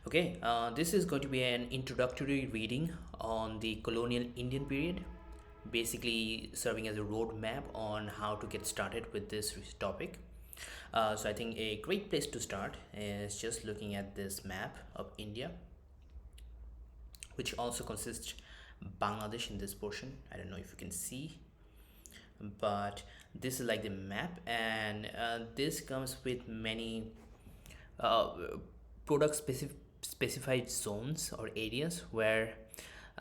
Okay, this is going to be an introductory reading on the colonial Indian period, basically serving as a roadmap on how to get started with this topic. So, I think a great place to start is just looking at this map of India, which also consists Bangladesh in this portion. I don't know if you can see, but this is like the map, and this comes with many uh, product specified zones or areas where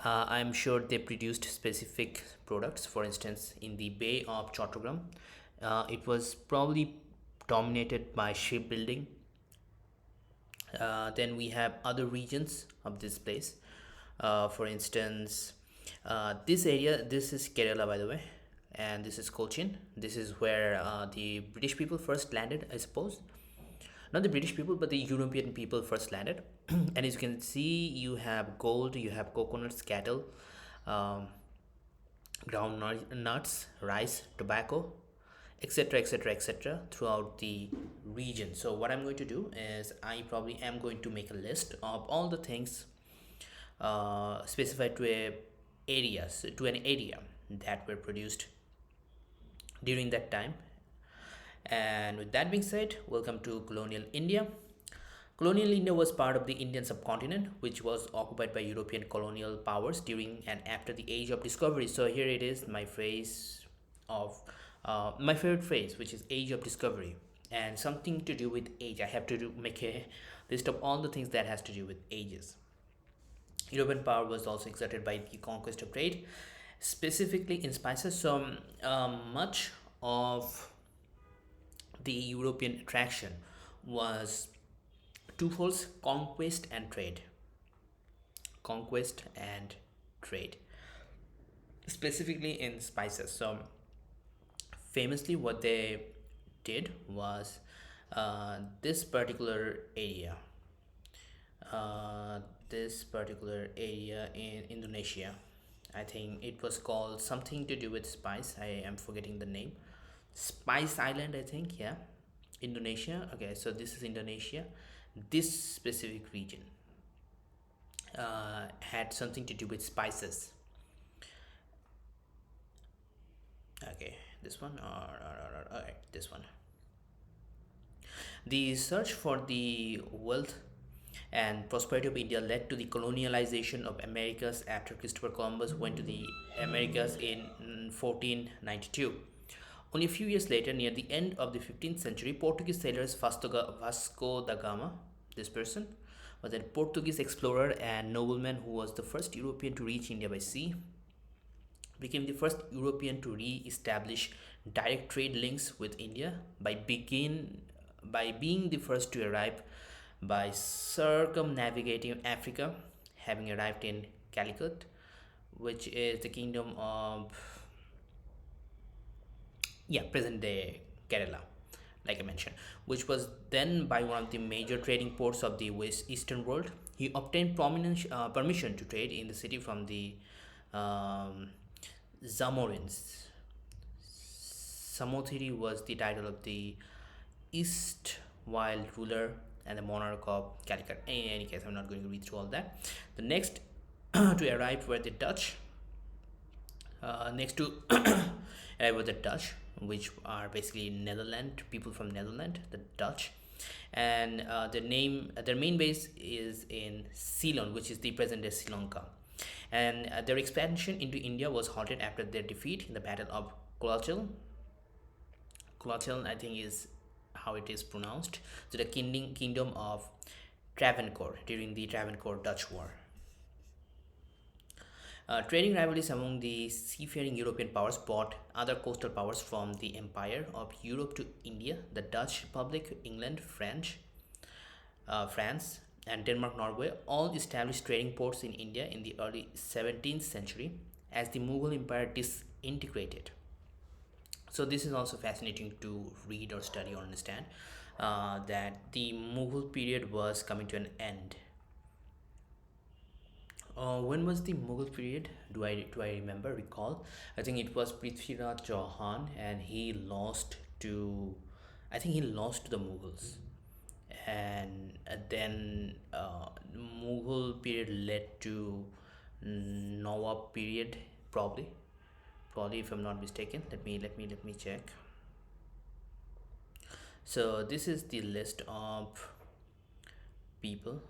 I'm sure they produced specific products. For instance, in the Bay of Chattogram, it was probably dominated by shipbuilding. Then we have other regions of this place. For instance, this area, this is Kerala, by the way, and this is Cochin. This is where the British people first landed, I suppose. Not the British people, but the European people first landed. And as you can see, you have gold, you have coconuts, cattle, um, ground nuts, rice, tobacco, etc., etc., etc., throughout the region. So what I'm going to do is I probably am going to make a list of all the things specified to an area that were produced during that time. And with that being said, welcome to colonial India. Colonial India was part of the Indian subcontinent, which was occupied by European colonial powers during and after the Age of Discovery. So here it is, my phrase of my favorite phrase, which is Age of Discovery, and something to do with age. I have to make a list of all the things that has to do with ages. European power was also exerted by the conquest of trade, specifically in spices. So much of the European attraction was twofolds: conquest and trade. Conquest and trade, specifically in spices. So, famously, what they did was this particular area, uh, this particular area in Indonesia. I think it was called something to do with spice. I am forgetting the name. Spice Island, I think. Yeah, Indonesia. Okay, so this is Indonesia. This specific region had something to do with spices. Okay, this one or okay, this one. The search for the wealth and prosperity of India led to the colonialization of Americas after Christopher Columbus went to the Americas in 1492. Only a few years later, near the end of the 15th century, Portuguese sailors Vasco da Gama, this person, was a Portuguese explorer and nobleman who was the first European to reach India by sea, became the first European to re-establish direct trade links with India by being the first to arrive by circumnavigating Africa, having arrived in Calicut, which is the kingdom of present day Kerala, like I mentioned, which was then by one of the major trading ports of the west eastern world. He obtained prominent permission to trade in the city from the um, Zamorins. Samothiri was the title of the East wild ruler and the monarch of Calicut. In any case, I'm not going to read through all that. The next to arrive were the Dutch. Next to arrive were the Dutch, which are basically Netherlands people from Netherlands, the Dutch, and their main base is in Ceylon, which is the present day Sri Lanka, and their expansion into India was halted after their defeat in the Battle of Colachel. Colachel, I think, is how it is pronounced. So the kingdom of Travancore during the Travancore Dutch War. Trading rivalries among the seafaring European powers brought other coastal powers from the Empire of Europe to India: the Dutch Republic, England, France, and Denmark, Norway, all established trading ports in India in the early 17th century as the Mughal Empire disintegrated. So this is also fascinating to read or study or understand that the Mughal period was coming to an end. When was the Mughal period? Do I remember recall? I think it was Prithviraj Chauhan, and he lost to, I think he lost to the Mughals, and then Mughal period led to Nawab period, probably. Probably, if I'm not mistaken. Let me check. So this is the list of people.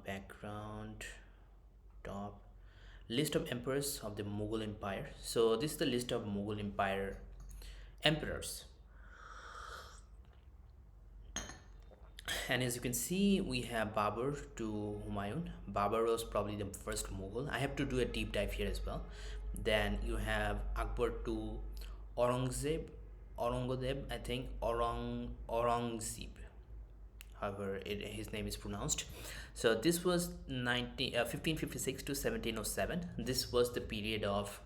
Background, top list of emperors of the Mughal Empire. So this is the list of Mughal Empire emperors, and as you can see, we have Babur to Humayun. Babur was probably the first Mughal. I have to do a deep dive here as well. Then you have Akbar to Aurangzeb, Aurangzeb, I think Aurangzeb, however his name is pronounced. So this was 1556 to 1707. This was the period of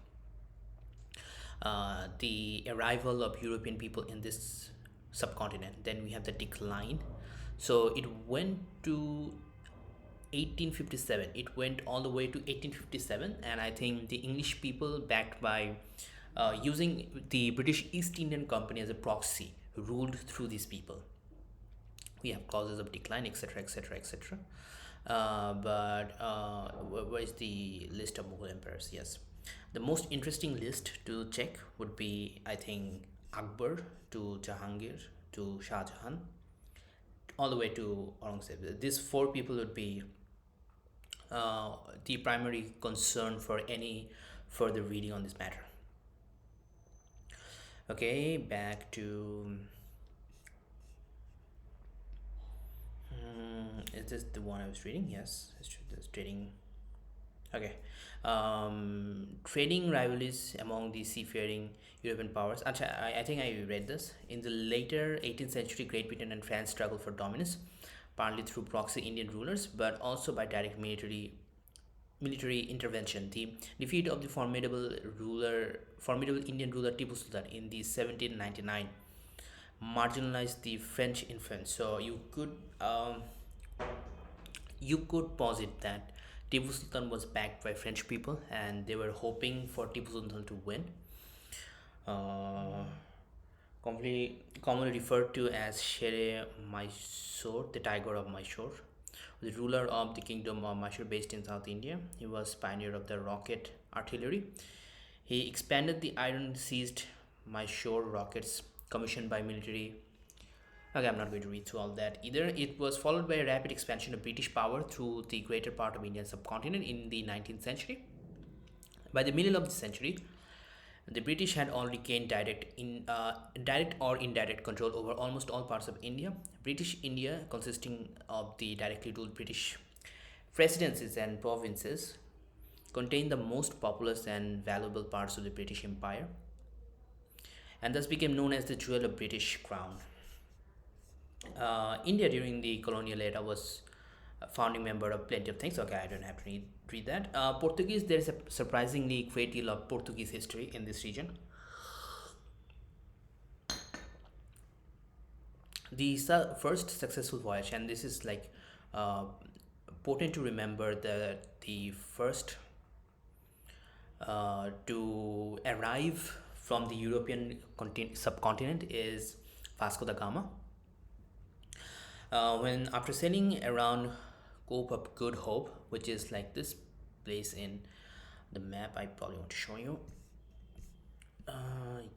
the arrival of European people in this subcontinent. Then we have the decline. So it went to 1857. It went all the way to 1857, and I think the English people, backed by using the British East Indian Company as a proxy, ruled through these people. We have causes of decline, etc., etc., etc. But where is the list of Mughal emperors? Yes, the most interesting list to check would be, I think, Akbar to Jahangir to Shah Jahan, all the way to Aurangzeb. These four people would be the primary concern for any further reading on this matter. Okay, back to. Is this the one I was reading? Yes, it's trading. Okay. Trading rivalries among the seafaring European powers. Actually, I think I read this. In the later 18th century, Great Britain and France struggled for dominance, partly through proxy Indian rulers, but also by direct military intervention. The defeat of the formidable Indian ruler Tipu Sultan in the 1799 marginalized the French influence. So you could posit that Tipu Sultan was backed by French people, and they were hoping for Tipu Sultan to win. Uh, Commonly referred to as Shere Mysore, the Tiger of Mysore, the ruler of the kingdom of Mysore based in South India. He was pioneer of the rocket artillery. He expanded the iron seized Mysore rockets commissioned by military. Okay, I'm not going to read through all that either. It was followed by a rapid expansion of British power through the greater part of Indian subcontinent in the 19th century. By the middle of the century, the British had already gained direct or indirect control over almost all parts of India. British India, consisting of the directly ruled British presidencies and provinces, contained the most populous and valuable parts of the British Empire, and thus became known as the jewel of British crown. India during the colonial era was a founding member of plenty of things. Okay, I don't have to read that. Portuguese, there is a surprisingly great deal of Portuguese history in this region. The first successful voyage, and this is like uh, important to remember, that the first to arrive from the European subcontinent is Vasco da Gama. When after sailing around Cape of Good Hope, which is like this place in the map, I probably want to show you.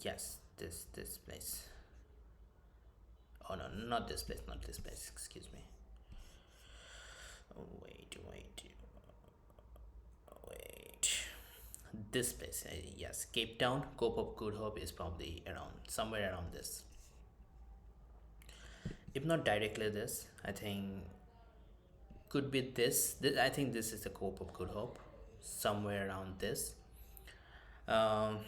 Yes, this place. Oh no, not this place, not this place. Excuse me. Oh, wait. This place, yes, Cape Town, Cape of Good Hope is probably around somewhere around this. If not directly this, I think could be this. I think this is the Cape of Good Hope, somewhere around this. Um,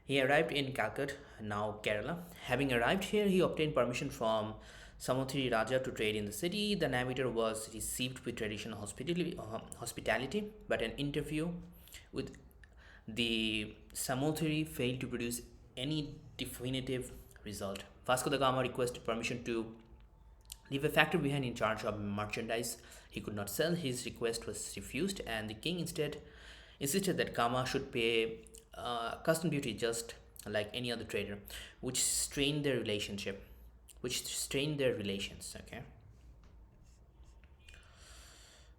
He arrived in Calcutta, now Kerala. Having arrived here, he obtained permission from Samuthiri Raja to trade in the city. The navigator was received with traditional hospitality, but an interview with the Samuthiri failed to produce any definitive result. Vasco da Gama requested permission to leave a factor behind in charge of merchandise he could not sell. His request was refused, and the king instead insisted that Gama should pay custom duty just like any other trader, which strained their relationship. which strained their relations. Okay.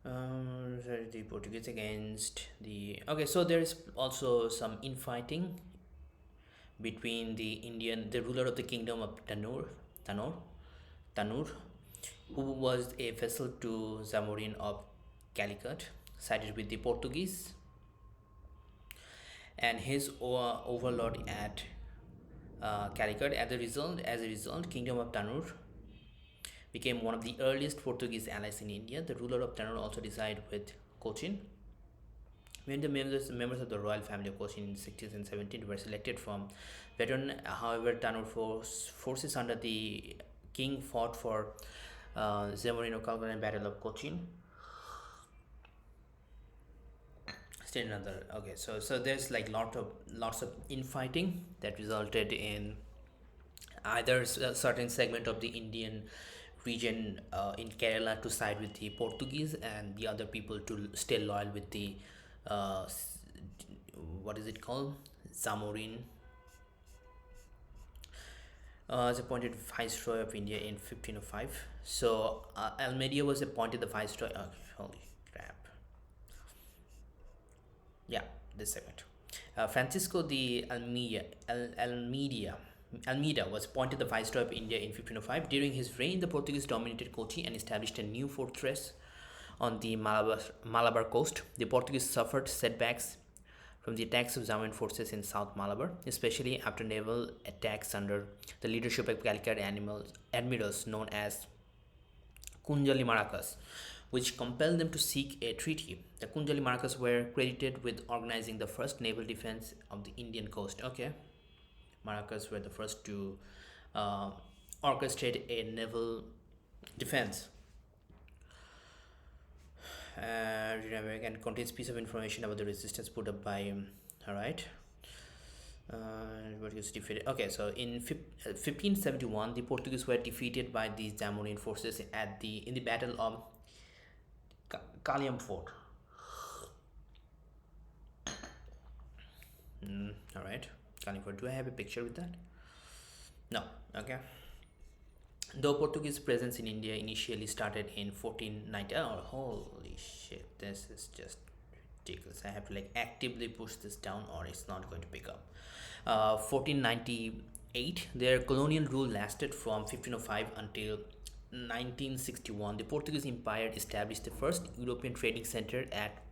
The Portuguese against the, okay, so there is also some infighting between the ruler of the kingdom of Tanur, who was a vassal to Zamorin of Calicut, sided with the Portuguese, and his overlord at Calicut. As a result, Kingdom of Tanur became one of the earliest Portuguese allies in India. The ruler of Tanur also decided with Cochin. When the members of the royal family of Cochin in the 16th and 17th were selected from veteran, however, Tanur forces under the king fought for Zamorino Calgary and Battle of Cochin. Still another, okay. So there's like lots of infighting that resulted in either a certain segment of the Indian region in Kerala to side with the Portuguese, and the other people to stay loyal with the uh, what is it called, Zamorin, as appointed Viceroy of India in 1505. So Almeida was appointed the Viceroy. Holy crap! Yeah, this segment. Francisco de Almeida was appointed the Viceroy of India in 1505. During his reign, the Portuguese dominated Kochi and established a new fortress on the Malabar coast. The Portuguese suffered setbacks from the attacks of Zaman forces in South Malabar, especially after naval attacks under the leadership of Calicut admirals known as Kunjali Maracas, which compelled them to seek a treaty. The Kunjali Maracas were credited with organizing the first naval defense of the Indian coast. Okay, Maracas were the first to uh, orchestrate a naval defense. And contains piece of information about the resistance put up by all right, what is defeated. Okay, so in 1571 the Portuguese were defeated by the Zamorin forces in the battle of Kaliam Fort. All right, Kaliam Fort. Do I have a picture with that? No. Okay. Though Portuguese presence in India initially started in 1490. Oh, holy shit! This is just ridiculous. I have to like actively push this down, or it's not going to pick up. 1498. Their colonial rule lasted from 1505 until 1961. The Portuguese Empire established the first European trading center at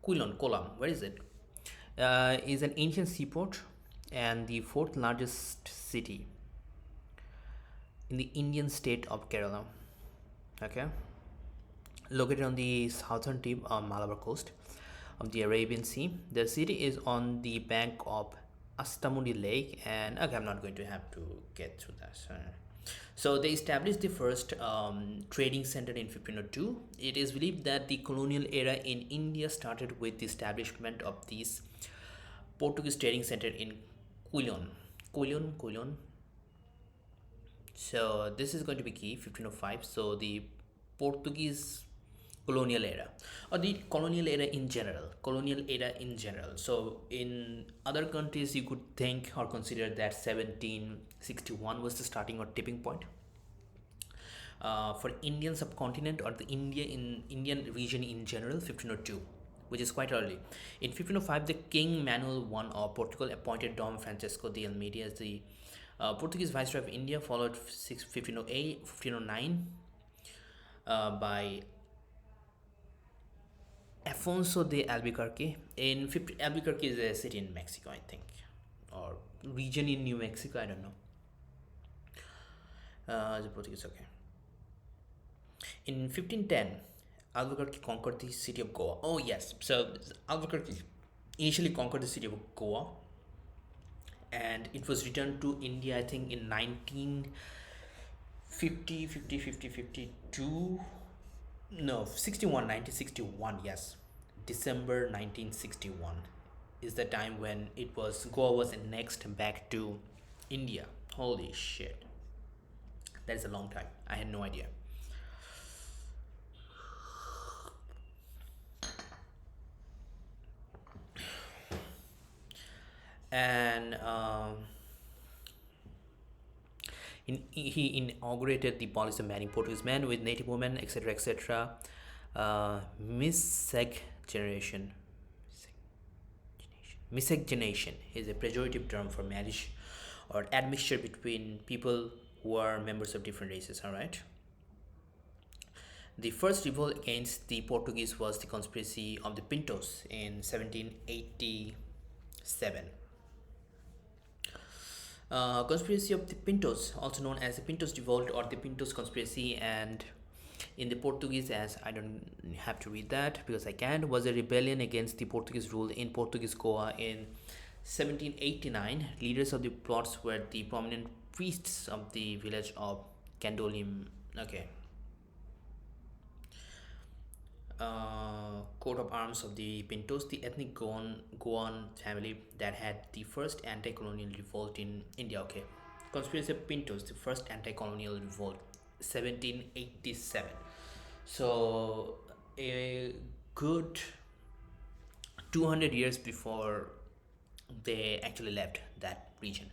Colam. Where is it? Is an ancient seaport and the fourth largest city in the Indian state of Kerala. Okay, located on the southern tip of Malabar coast of the Arabian Sea. The city is on the bank of Astamundi Lake, and okay, I'm not going to have to get through that. So they established the first trading center in 1502. It is believed that the colonial era in India started with the establishment of this Portuguese trading center in Quilon. Quilon. So this is going to be key, 1505. So the Portuguese colonial era, or the colonial era in general. So in other countries you could think or consider that 1761 was the starting or tipping point. For Indian subcontinent or the Indian region in general, 1502, which is quite early. In 1505, the King Manuel I of Portugal appointed Dom Francisco de Almeida as the Portuguese Viceroy of India, followed 1508, 1509 by Afonso de Albuquerque. Albuquerque is a city in Mexico, I think, or region in New Mexico. I don't know. The Portuguese, okay. In 1510, Albuquerque conquered the city of Goa. Oh yes, so Albuquerque initially conquered the city of Goa, and it was returned to India, I think, in 1952. No, 1961, yes. December 1961 is the time when Goa was annexed back to India. Holy shit. That is a long time. I had no idea. And He inaugurated the policy of marrying Portuguese men with native women, etc., etc. Miscegenation. Miscegenation is a pejorative term for marriage or admixture between people who are members of different races. All right. The first revolt against the Portuguese was the conspiracy of the Pintos in 1787. Conspiracy of the Pintos, also known as the Pintos Revolt or the Pintos Conspiracy, and in the Portuguese, as I don't have to read that because I can't, was a rebellion against the Portuguese rule in Portuguese Goa in 1789. Leaders of the plots were the prominent priests of the village of Candolim. Okay. Coat of arms of the Pintos, the ethnic Goan family that had the first anti-colonial revolt in India. Okay, conspiracy of Pintos, the first anti-colonial revolt, 1787. So a good 200 years before they actually left that region.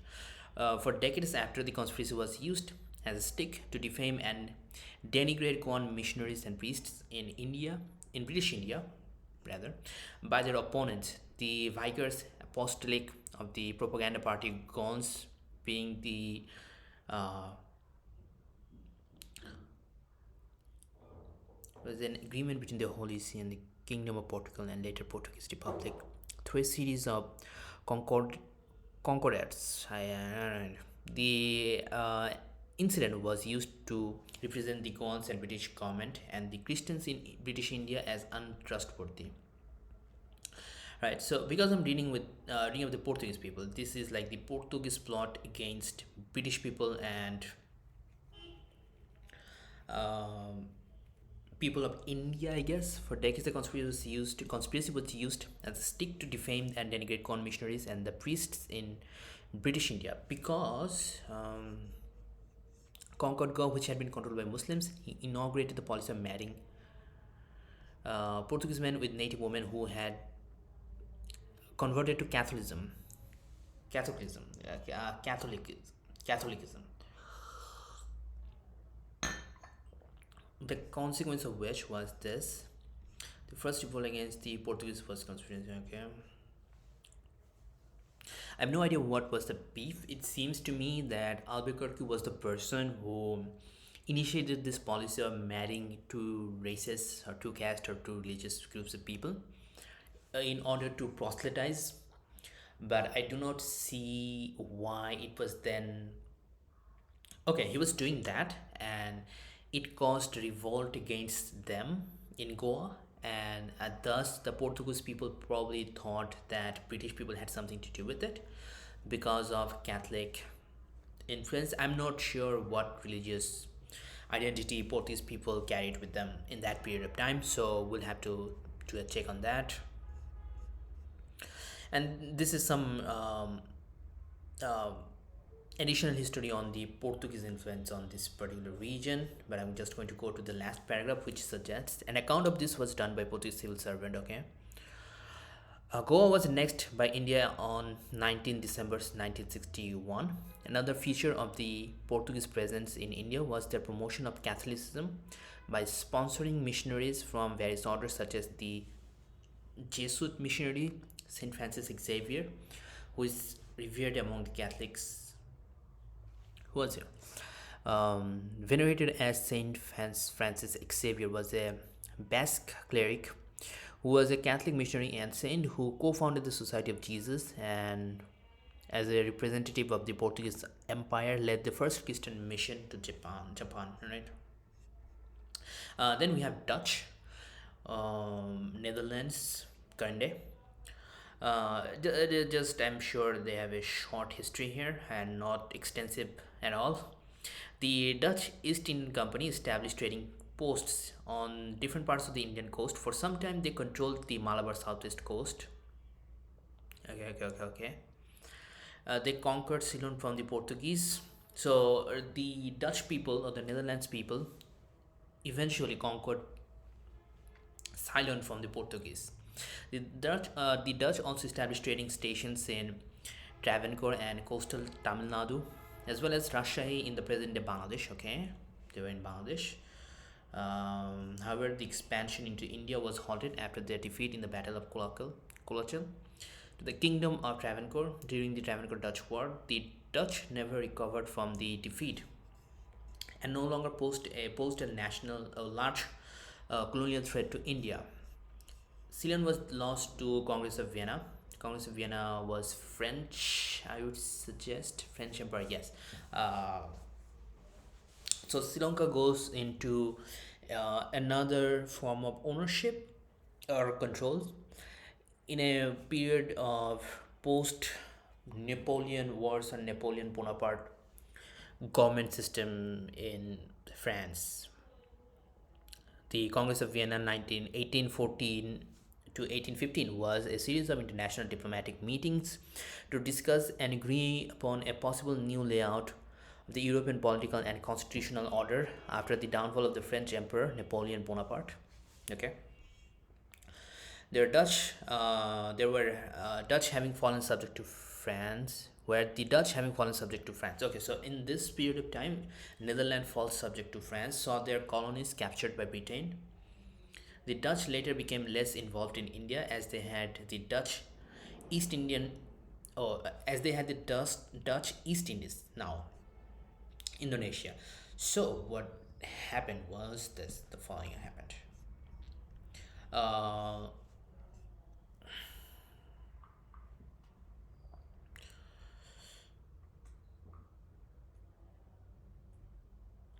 For decades after, the conspiracy was used as a stick to defame and denigrate Goan missionaries and priests in India, in British India, rather, by their opponents, the Vicars Apostolic of the propaganda party Gons, being the uh, was an agreement between the Holy See and the Kingdom of Portugal and later Portuguese Republic through a series of concord concordats. The incident was used to represent the Goans and British government and the Christians in British India as untrustworthy. Right. So because I'm dealing with reading of the Portuguese people, this is like the Portuguese plot against British people and um, people of India, I guess. For decades, the conspiracy was used as a stick to defame and denigrate corn missionaries and the priests in British India because Concord Gaul, which had been controlled by Muslims, he inaugurated the policy of marrying Portuguese men with native women who had converted to Catholicism. Catholicism, Catholicism. The consequence of which was this: the first revolt against the Portuguese was conspiracy. Okay, I have no idea what was the beef. It seems to me that Albuquerque was the person who initiated this policy of marrying two races or two castes or two religious groups of people in order to proselytize. But I do not see why it was then. Okay, he was doing that, and it caused revolt against them in Goa, and thus the Portuguese people probably thought that British people had something to do with it because of Catholic influence. I'm not sure what religious identity Portuguese people carried with them in that period of time, so we'll have to do a check on that. And this is some uh, additional history on the Portuguese influence on this particular region, but I'm just going to go to the last paragraph, which suggests an account of this was done by Portuguese civil servant. Okay, Goa was annexed by India on 19 December 1961. Another feature of the Portuguese presence in India was their promotion of Catholicism by sponsoring missionaries from various orders, such as the Jesuit missionary Saint Francis Xavier, who is revered among the Catholics. Who was here? Venerated as Saint Francis Xavier was a Basque cleric who was a Catholic missionary and saint who co-founded the Society of Jesus and as a representative of the Portuguese Empire led the first Christian mission to Japan, right? Then we have Dutch, Netherlands, Conde. Just I'm sure they have a short history here and not extensive at all. The Dutch East Indian Company established trading posts on different parts of the Indian coast. For some time, they controlled the Malabar southwest coast. Okay. They conquered Ceylon from the Portuguese. So the Dutch people or the Netherlands people eventually conquered Ceylon from the Portuguese. The Dutch also established trading stations in Travancore and coastal Tamil Nadu, as well as Rajshahi in the present day Bangladesh. Okay, they were in Bangladesh. However, the expansion into India was halted after their defeat in the Battle of Colachel to the Kingdom of Travancore during the Travancore Dutch War. The Dutch never recovered from the defeat and no longer posed a large colonial threat to India. Ceylon was lost to Congress of Vienna. Congress of Vienna was French, I would suggest. French Empire, yes. Uh, so Sri Lanka goes into another form of ownership or control in a period of post Napoleon Wars and Napoleon Bonaparte government system in France. The Congress of Vienna 1814 to 1815 was a series of international diplomatic meetings to discuss and agree upon a possible new layout of the European political and constitutional order after the downfall of the French Emperor Napoleon Bonaparte. Okay, there were Dutch having fallen subject to France, where the Dutch having fallen subject to France. Okay, so in this period of time, Netherlands falls subject to France, saw their colonies captured by Britain. The Dutch later became less involved in India as they had the Dutch East Indian, oh, as they had the Dutch East Indies now, Indonesia. So what happened was this: the following happened. Uh,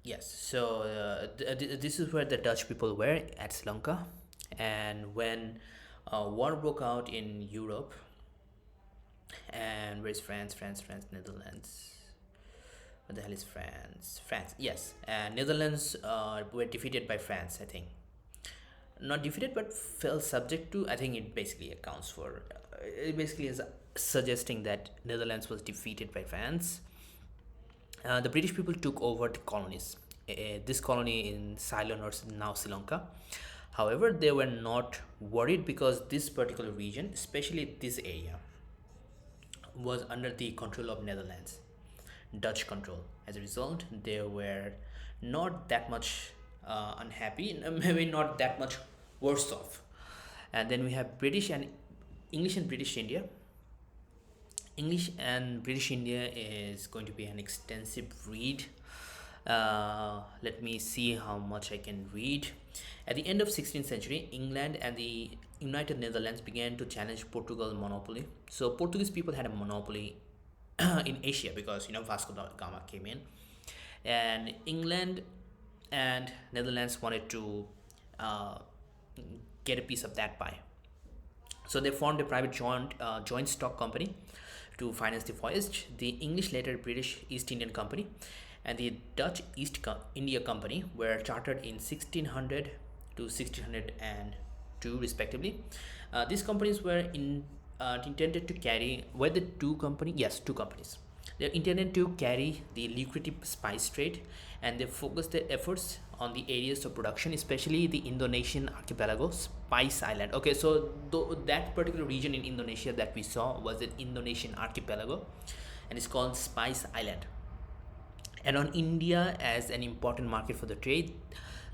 Yes, so this is where the Dutch people were at Sri Lanka, and when war broke out in Europe, and where's France? France, Netherlands. What the hell is France? France, yes. Netherlands were defeated by France, I think. Not defeated, but fell subject to. I think it basically accounts for. It basically is suggesting that Netherlands was defeated by France. The British people took over the colonies. This colony in Ceylon or now Sri Lanka. However, they were not worried because this particular region, especially this area, was under the control of Netherlands, Dutch control. As a result, they were not that much unhappy, maybe not that much worse off. And then we have British and English and British India. English and British India is going to be an extensive read. Let me see how much I can read. At the end of 16th century, England and the United Netherlands began to challenge Portugal monopoly. So Portuguese people had a monopoly in Asia because Vasco da Gama came in, and England and Netherlands wanted to uh, get a piece of that pie. So they formed a private joint stock company to finance the voyage. The English, later British East Indian Company, and the Dutch India Company were chartered in 1600 to 1602 respectively. These companies were intended to carry, were the two company yes two companies, they intended to carry the lucrative spice trade, and they focused their efforts on the areas of production, especially the Indonesian archipelago, Spice Island. Okay, so that particular region in Indonesia that we saw was an Indonesian archipelago, and it's called Spice Island. And on India as an important market for the trade,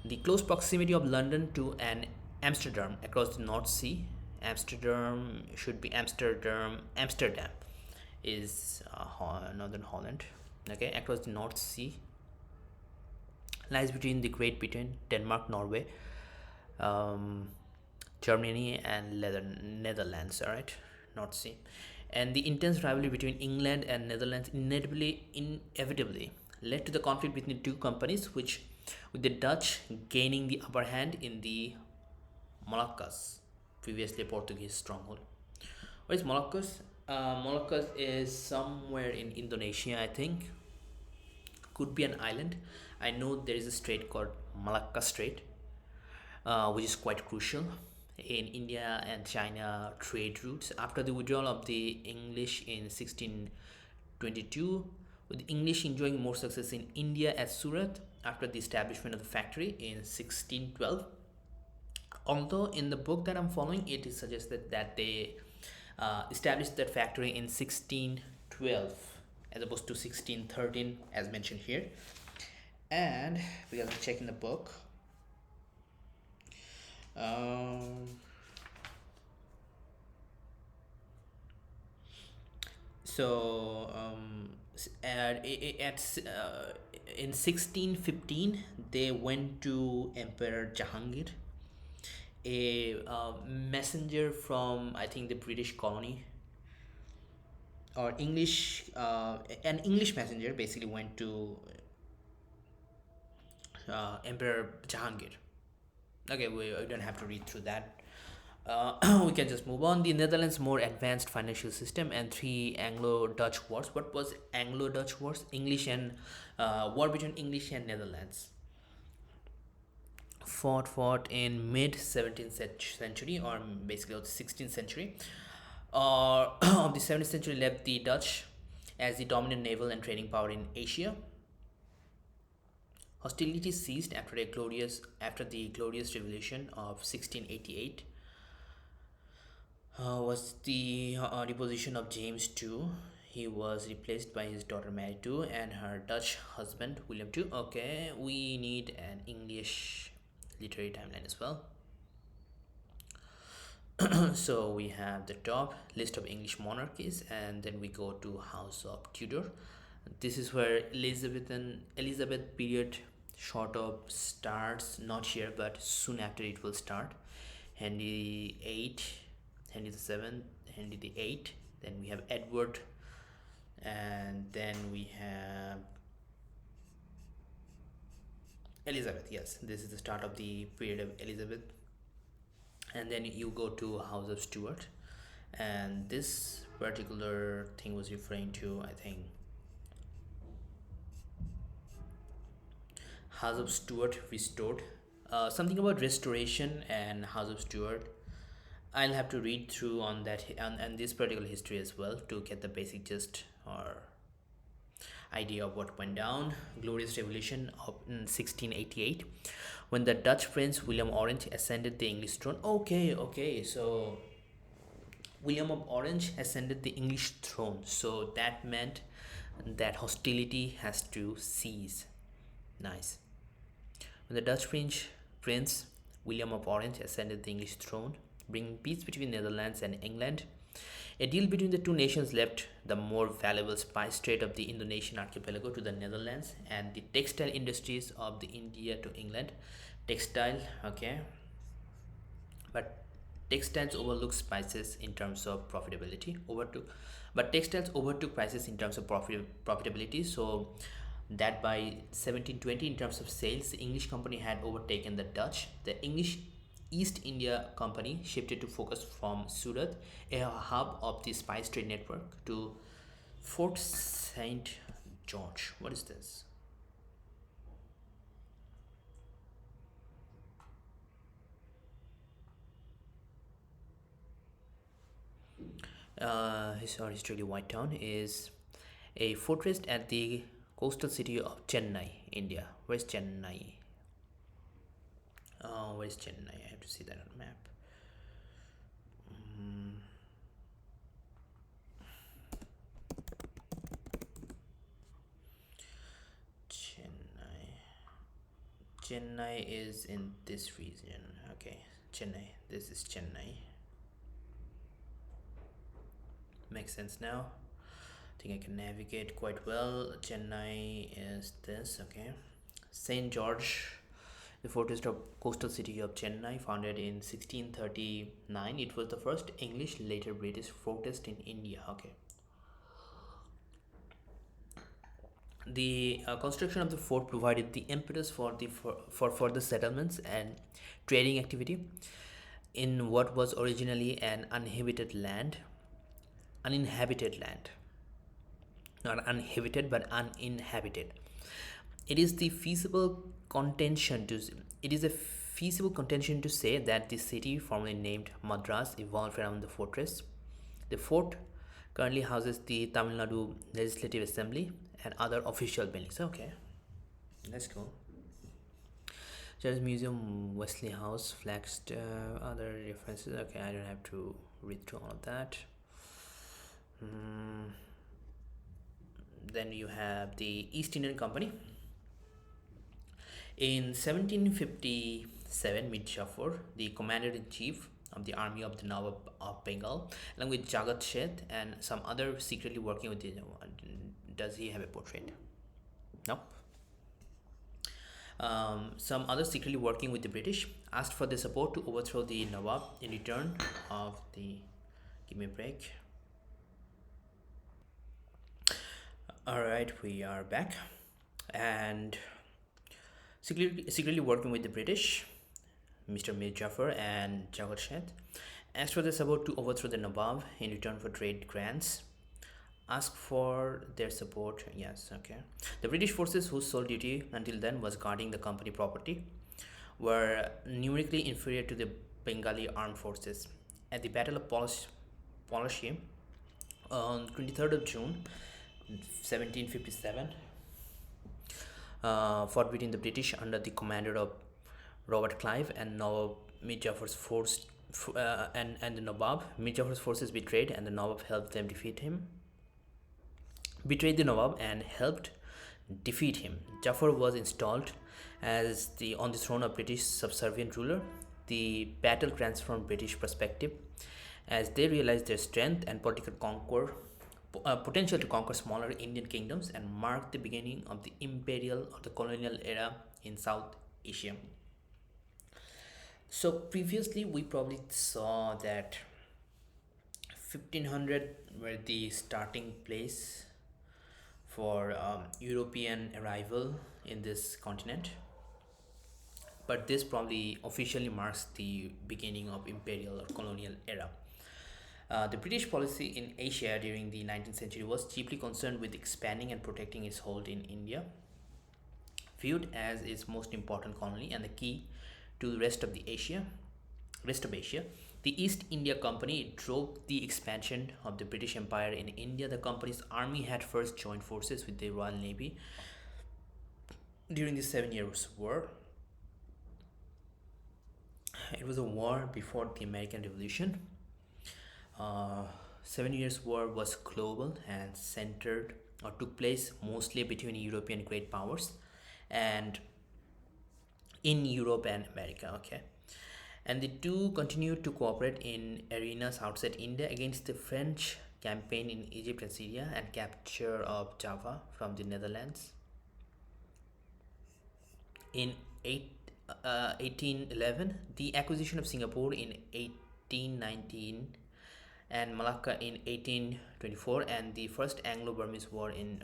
the close proximity of London to an Amsterdam across the North Sea. Amsterdam should be Amsterdam. Amsterdam is northern Holland. Okay, across the North Sea lies between the Great Britain, Denmark, Norway, um, Germany, and Netherlands. All right, North Sea, and the intense rivalry between England and Netherlands inevitably led to the conflict between the two companies, which with the Dutch gaining the upper hand in the Moluccas, previously a Portuguese stronghold. What is Moluccas? Moluccas is somewhere in Indonesia, I think. Could be an island. I know there is a strait called Malacca Strait, which is quite crucial in India and China trade routes. After the withdrawal of the English in 1622, with the English enjoying more success in India at Surat after the establishment of the factory in 1612. Although in the book that I'm following, it is suggested that they established that factory in 1612 as opposed to 1613 as mentioned here. And we are checking the book. um, so in 1615 they went to Emperor Jahangir, a messenger from, I think, the British colony, or English, an English messenger basically went to Emperor Jahangir. Okay, we don't have to read through that. We can just move on. The Netherlands' more advanced financial system and three Anglo-Dutch wars. What was Anglo-Dutch wars? English and war between English and Netherlands. Fought in mid 17th century, or basically the 16th century, or of the 17th century, left the Dutch as the dominant naval and trading power in Asia. Hostilities ceased after the glorious revolution of 1688. Was the deposition of James II. He was replaced by his daughter Mary II and her Dutch husband William II. Okay, we need an English literary timeline as well. So we have the top list of English monarchies, and then we go to House of Tudor. This is where Elizabeth period sort of starts, not here but soon after it will start. Henry VIII, Henry the Seventh, Henry the Eighth. Then we have Edward, and then we have Elizabeth. Yes, this is the start of the period of Elizabeth. And then you go to House of Stuart, and this particular thing was referring to, I think, House of Stuart restored. Something about restoration and House of Stuart. I'll have to read through on that and this particular history as well to get the basic gist or idea of what went down. Glorious Revolution of 1688, when the Dutch Prince William Orange ascended the English throne. Okay, so William of Orange ascended the English throne, so that meant that hostility has to cease. Nice. When the Dutch Prince William of Orange ascended the English throne, bringing peace between Netherlands and England, a deal between the two nations left the more valuable spice trade of the Indonesian archipelago to the Netherlands and the textile industries of the India to England. Textile, okay, but textiles overlook spices in terms of profitability. But textiles overtook prices in terms of profitability. So that by 1720, in terms of sales, the English company had overtaken the Dutch. The English East India Company shifted to focus from Surat, a hub of the spice trade network, to Fort St. George. What is this? Historically, White Town is a fortress at the coastal city of Chennai, India. Where's Chennai? Where's Chennai? I have to see that on the map. Chennai. Chennai is in this region. Okay, Chennai. This is Chennai. Makes sense now. I think I can navigate quite well. Chennai is this. Okay. St. George, the fortress of coastal city of Chennai, founded in 1639. It was the first English, later British fortress in India. Okay. The construction of the fort provided the impetus for further settlements and trading activity in what was originally an uninhabited land, not uninhabited but uninhabited. It is the feasible contention to it is a feasible contention to say that the city, formerly named Madras, evolved around the fortress. The fort currently houses the Tamil Nadu Legislative Assembly and other official buildings. Okay, that's cool. Church Museum, Wesley House, Flagstaff, other references. Okay, I don't have to read through all of that. then you have the East Indian Company. In 1757, Mir Jafar, the commander-in-chief of the army of the Nawab of Bengal, along with Jagat Sheth and some other secretly working with the. Does he have a portrait? No. Some others secretly working with the British asked for their support to overthrow the Nawab in return of the. Give me a break. Alright, we are back. And secretly working with the British, Mr. Mir Jafar and Jawad Sheth asked for their support to overthrow the Nawab in return for trade grants. Ask for their support. Yes, okay. The British forces, whose sole duty until then was guarding the company property, were numerically inferior to the Bengali armed forces. At the Battle of Polishim on 23rd of June 1757, fought between the British under the commander of Robert Clive and Nawab Mir Jafar's force, and the Nawab. Mir Jafar's forces betrayed, and the Nawab helped them defeat him. Betrayed the Nawab and helped defeat him. Jafar was installed as the on the throne of British subservient ruler. The battle transformed British perspective as they realized their strength and potential to conquer smaller Indian kingdoms, and marked the beginning of the imperial or the colonial era in South Asia. So previously we probably saw that 1500 were the starting place for European arrival in this continent, but this probably officially marks the beginning of imperial or colonial era. The British policy in Asia during the 19th century was chiefly concerned with expanding and protecting its hold in India, viewed as its most important colony and the key to the rest of Asia. The East India Company drove the expansion of the British Empire in India. The company's army had first joined forces with the Royal Navy during the Seven Years' War. It was a war before the American Revolution. 7 Years' War was global and centered or took place mostly between European great powers and in Europe and America. Okay. And the two continued to cooperate in arenas outside India against the French campaign in Egypt and Syria and capture of Java from the Netherlands. In 1811, the acquisition of Singapore in 1819 and Malacca in 1824, and the first Anglo-Burmese war in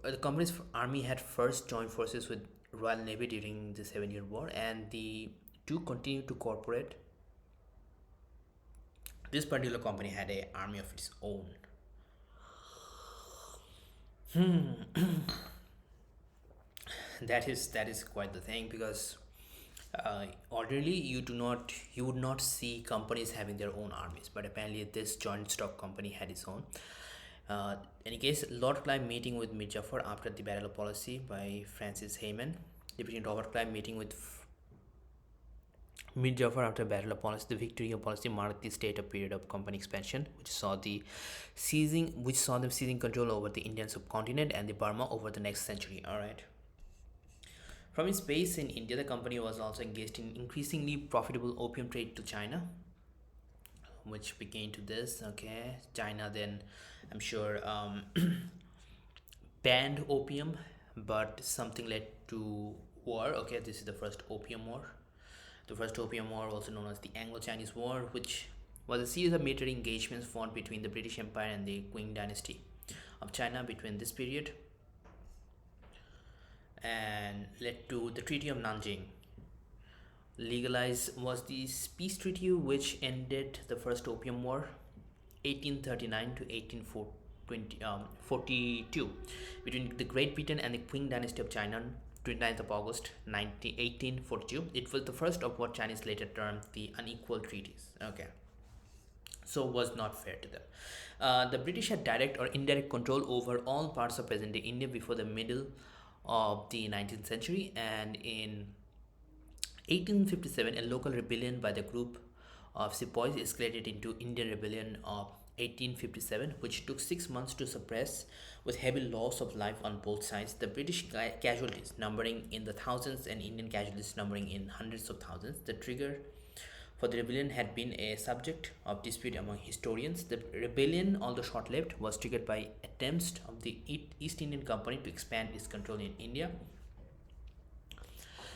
the company's army had first joined forces with Royal Navy during the 7 Year War, and the two continued to cooperate. This particular company had an army of its own. That is quite the thing, because ordinarily you would not see companies having their own armies, but apparently this joint stock company had its own. Any case, Lord Clive meeting with Mir Jafar after the Battle of Policy by Francis Hayman. Deputy Robert Clive meeting with Mir Jafar after Battle of Policy. The victory of Policy marked the state of period of company expansion, which saw them seizing control over the Indian subcontinent and the Burma over the next century. All right. From its base in India, the company was also engaged in increasingly profitable opium trade to China, which began to this. Okay, China then, I'm sure, banned opium, but something led to war. Okay, this is the first opium war. The first opium war, also known as the Anglo-Chinese War, which was a series of military engagements fought between the British Empire and the Qing dynasty of China between this period, and led to the Treaty of Nanjing. Legalized was the peace treaty which ended the first opium war 1839 to 1842 between the Great Britain and the Qing dynasty of China, 29th of August 1842. It was the first of what Chinese later termed the unequal treaties. Okay, so was not fair to them. The British had direct or indirect control over all parts of present-day India before the middle of the 19th century, and in 1857 a local rebellion by the group of sepoys escalated into Indian Rebellion of 1857, which took 6 months to suppress, with heavy loss of life on both sides. The British casualties numbering in the thousands and Indian casualties numbering in hundreds of thousands. The trigger for the rebellion had been a subject of dispute among historians. The rebellion, although short lived, was triggered by attempts of the East Indian Company to expand its control in India.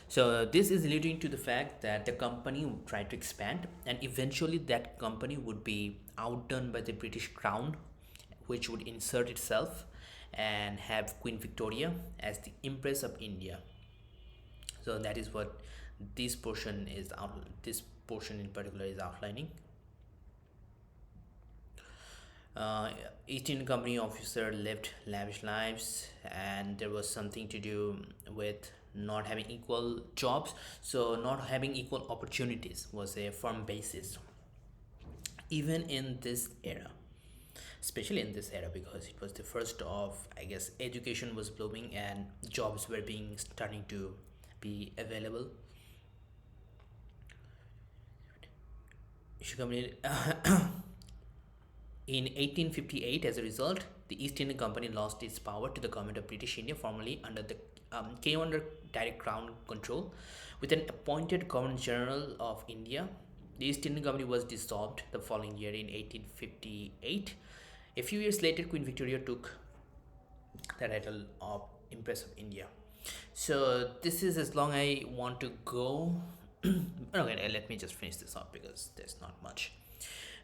So this is alluding to the fact that the company would try to expand, and eventually that company would be outdone by the British Crown, which would insert itself and have Queen Victoria as the Empress of India. So that is what this portion is out. This portion in particular is outlining. Uh, East Indian Company officer lived lavish lives, and there was something to do with not having equal jobs. So, not having equal opportunities was a firm basis, even in this era, especially in this era, because it was the first of, I guess, education was blooming and jobs were being starting to be available. In 1858, as a result, the East Indian Company lost its power to the government of British India, formerly under the came under direct crown control, with an appointed Governor General of India. The East Indian Company was dissolved the following year in 1858. A few years later, Queen Victoria took the title of Empress of India. So this is as long I want to go. Okay, let me just finish this up because there's not much.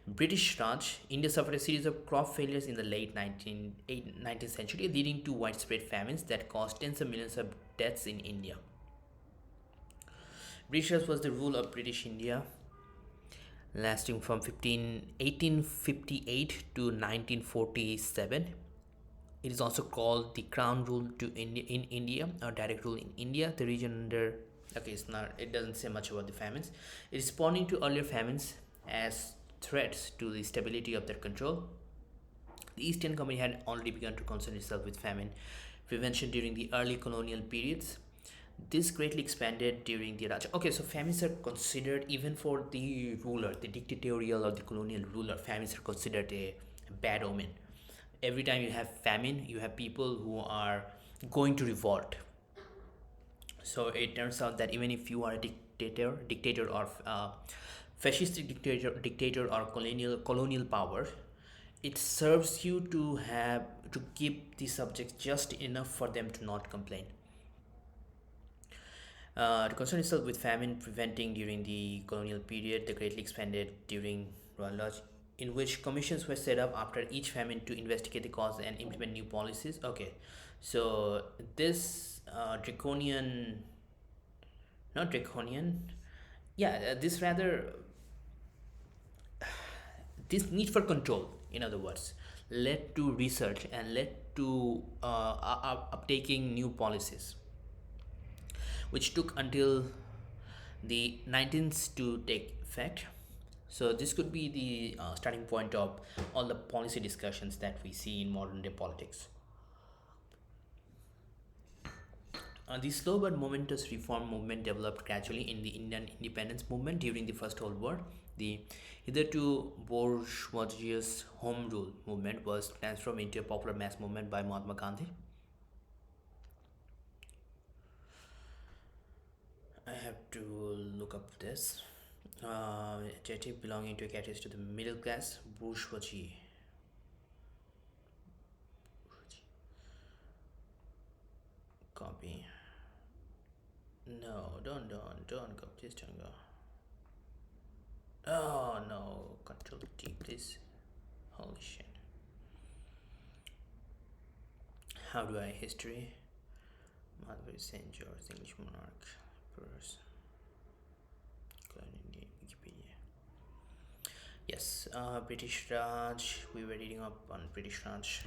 British Raj, India suffered a series of crop failures in the late 19th century, leading to widespread famines that caused tens of millions of deaths in India. British Raj was the rule of British India, lasting from 1858 to 1947. It is also called the Crown Rule in India, or direct rule in India. The region under, okay, it's not. It doesn't say much about the famines. It is responding to earlier famines as threats to the stability of their control. The East Indian Company had already begun to concern itself with famine prevention during the early colonial periods. This greatly expanded during the Raja. Okay, so famines are considered, even for the ruler, the dictatorial or the colonial ruler, famines are considered a bad omen. Every time you have famine, you have people who are going to revolt. So it turns out that even if you are a dictator or fascistic dictator or colonial power, it serves you to have to keep the subjects just enough for them to not complain. To concern itself with famine preventing during the colonial period, the greatly expanded during Royal Lodge, in which commissions were set up after each famine to investigate the cause and implement new policies. Okay, so this draconian, not draconian, yeah, this rather, this need for control, in other words, led to research and led to uptaking new policies, which took until the 19th to take effect. So this could be the starting point of all the policy discussions that we see in modern day politics. The slow but momentous reform movement developed gradually in the Indian independence movement during the First World War. The hitherto bourgeois home rule movement was transformed into a popular mass movement by Mahatma Gandhi. I have to look up this. Adjective belonging to a category to the middle class bourgeoisie. Copy. No, don't go. Please don't go. Oh no, Control T, please. Holy shit. How do I history? Mother St. George, English monarch, Emperors. Wikipedia. Yes, British Raj. We were reading up on British Raj.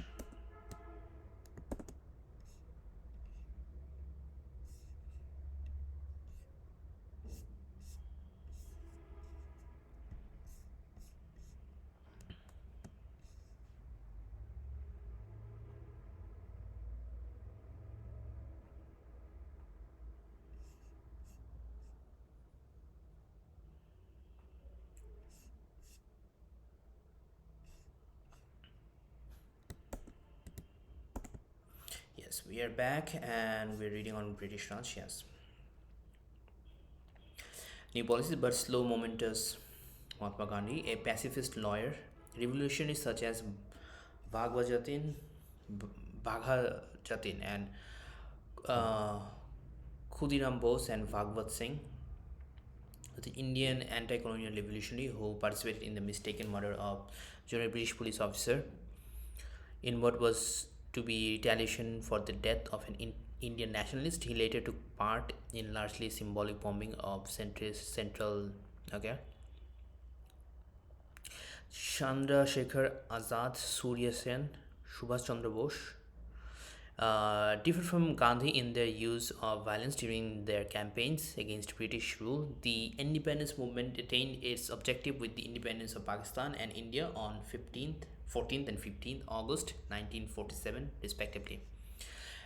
Yes, we are back and we're reading on British Raj. Yes, new policies but slow momentous. Mahatma Gandhi, a pacifist lawyer, revolutionaries such as Bhagavajatin, Bhagajatin, and uh, Khudiram Bose and Bhagwat Singh, the Indian anti-colonial revolutionary who participated in the mistaken murder of junior British police officer in what was to be retaliation for the death of an Indian nationalist. He later took part in largely symbolic bombing of central, okay, Chandra Shekhar Azad, Surya Sen, Subhash Chandra Bose differed from Gandhi in their use of violence during their campaigns against British rule. The independence movement attained its objective with the independence of Pakistan and India on 14th and 15th August 1947, respectively.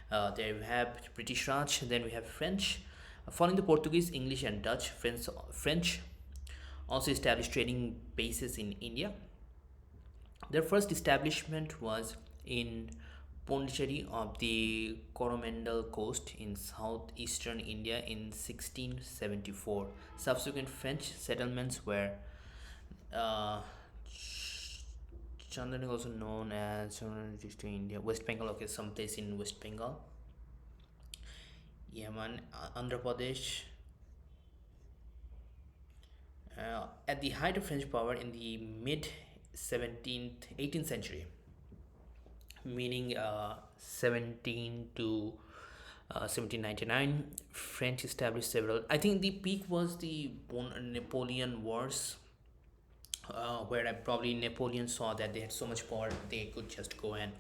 There we have British Raj, then we have French. Following the Portuguese, English, and Dutch, French also established trading bases in India. Their first establishment was in Pondicherry of the Coromandel coast in southeastern India in 1674. Subsequent French settlements were uh, Chandan is also known as India, West Bengal. Okay, some place in West Bengal, Yemen, Andhra Pradesh. At the height of French power in the mid 17th 18th century, meaning 17 to 1799, French established several. I think the peak was the Napoleon Wars, where I probably Napoleon saw that they had so much power they could just go and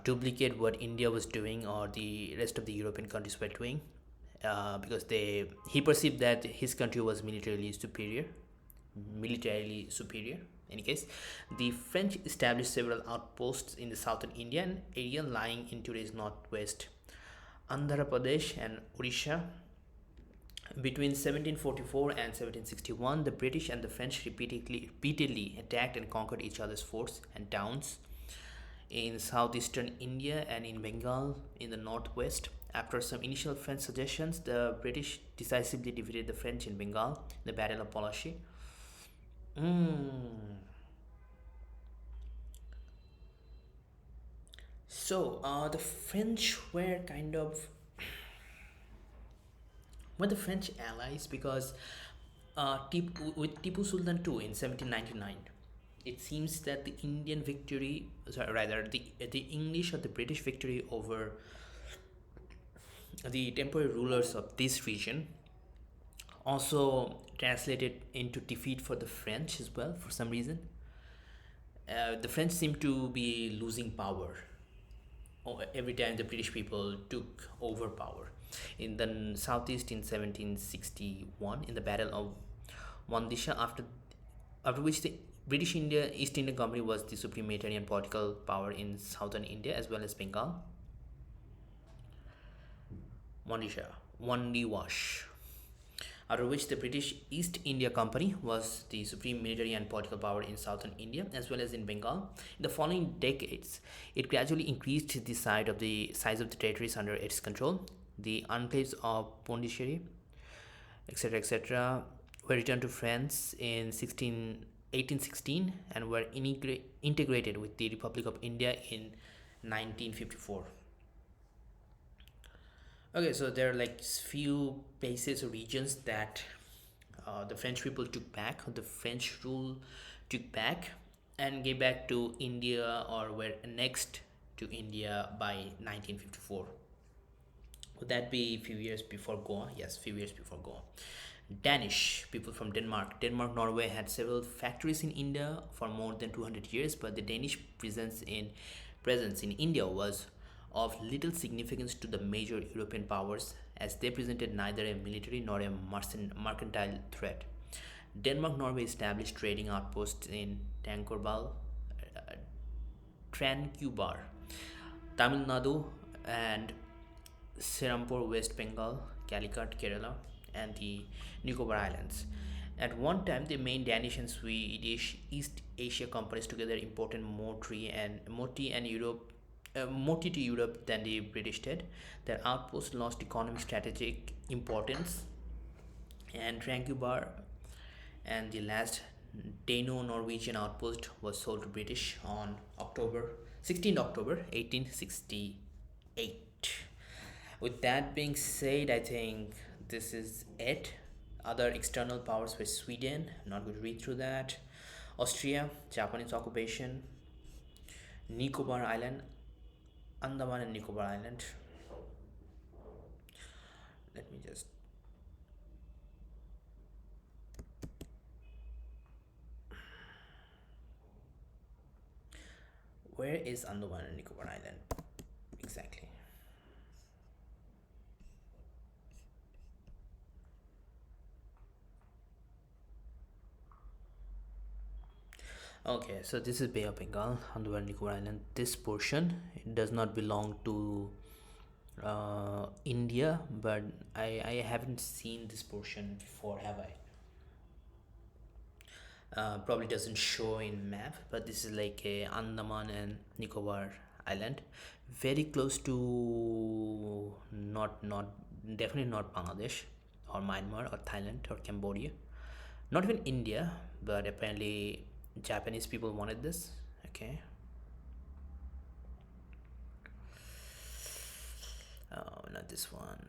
duplicate what India was doing or the rest of the European countries were doing, because he perceived that his country was militarily superior. In any case, the French established several outposts in the southern Indian area lying in today's northwest Andhra Pradesh and Odisha. Between 1744 and 1761, the British and the French repeatedly attacked and conquered each other's forts and towns in southeastern India and in Bengal in the northwest. After some initial French suggestions, the British decisively defeated the French in Bengal, the Battle of Palashi. Mm. So, the French were the French allies because with Tipu Sultan too in 1799. It seems that the Indian victory, sorry, rather the English or the British victory over the temporary rulers of this region also translated into defeat for the French as well for some reason. The French seem to be losing power every time the British people took over power. In the southeast in 1761, in the Battle of Wandisha, after which the British India East India Company was the supreme military and political power in southern India as well as Bengal. Wandisha, Wandiwash, after which the British East India Company was the supreme military and political power in southern India as well as in Bengal. In the following decades, it gradually increased the size of the territories under its control. The enclaves of Pondicherry, etc., were returned to France in 1816 and were integrated with the Republic of India in 1954. Okay, so there are like few places or regions that the French people took back, the French rule took back, and gave back to India or were annexed to India by 1954. Would that be a few years before Goa? Yes, few years before Goa. Danish people from Denmark. Norway had several factories in India for more than 200 years, but the Danish presence in India was of little significance to the major European powers as they presented neither a military nor a mercantile threat. Denmark Norway established trading outposts in Tankorbal, Tranquebar, Tamil Nadu, and Serampore, West Bengal, Calicut, Kerala, and the Nicobar Islands. At one time, the main Danish and Swedish East Asia companies together imported moti and more to Europe than the British did. Their outpost lost economic strategic importance, and Tranquebar and the last Dano-Norwegian outpost was sold to British on October 1868. With that being said, I think this is it. Other external powers were Sweden, not going to read through that. Austria, Japanese occupation, Nicobar Island, Andaman and Nicobar Island. Let me just. Where is Andaman and Nicobar Island exactly? Okay, so this is Bay of Bengal, Andaman and Nicobar Island. This portion, it does not belong to India, but I haven't seen this portion before, have I? Probably doesn't show in map, but this is like a Andaman and Nicobar Island, very close to not definitely not Bangladesh or Myanmar or Thailand or Cambodia, not even India, but apparently Japanese people wanted this. Okay. Oh, not this one.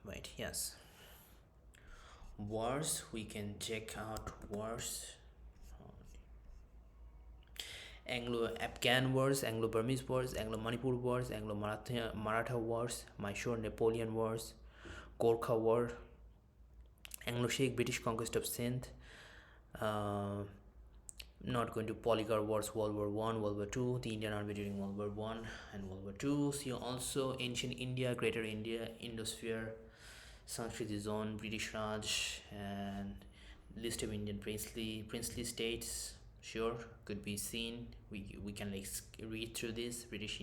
Wait, yes. Wars, we can check out wars. Anglo-Afghan wars, Anglo-Burmese wars, Anglo-Manipur wars, Anglo-Maratha wars, Mysore-Napoleon wars, Gorkha war, Anglo-Sikh British conquest of Sindh. Uh, not going to Polygar wars, World War One, World War Two, the Indian Army during World War One and World War Two. See also ancient India, Greater India, Indosphere, Sanskriti zone, British Raj, and list of Indian princely states. Sure, could be seen. We can like read through this. British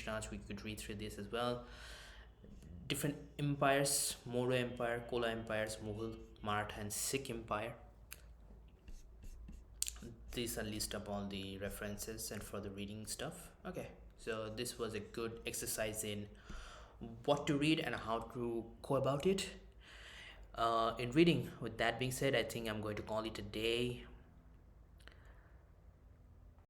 Raj, we could read through this as well. Different empires: Maurya Empire, Kola empires, Mughal, Maratha, and Sikh Empire. These are list up all the references and for the reading stuff. Okay, so this was a good exercise in what to read and how to go about it in reading. With that being said, I think I'm going to call it a day.